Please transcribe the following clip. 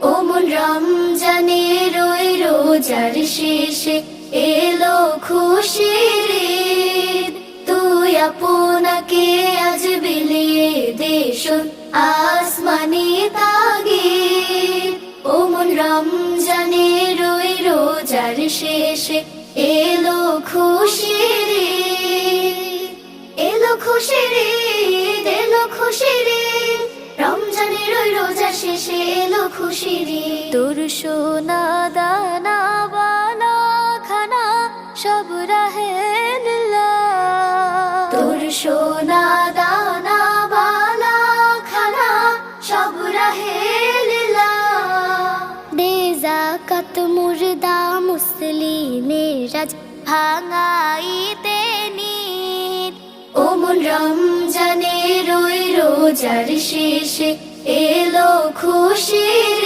ও মন রমজানের ওই রোজার শেষে এলো খুশির ঈদ। তুই আপনাকে আজ বিলিয়ে দে শোন আসমানি তাগিদ। ও মন রমজানের ওই রোজার শেষে এলো খুশির ঈদ। এলো খুশির ঈদ, এলো খুশির ঈদ, রমজানের ওই রোজা শেষে এলো খুশির ঈদ। তোর সোনা দানা বালা খানা সব রাহে লিল্লাহ। তোর সোনা দানা বালা খানা সব রাহে লিল্লাহ। দে যাকাত মুর্দা মুসলিমের আজ ভাঙাইতে নিদ। ও মন রমজানের ওই রোজার শেষে এলো খুশির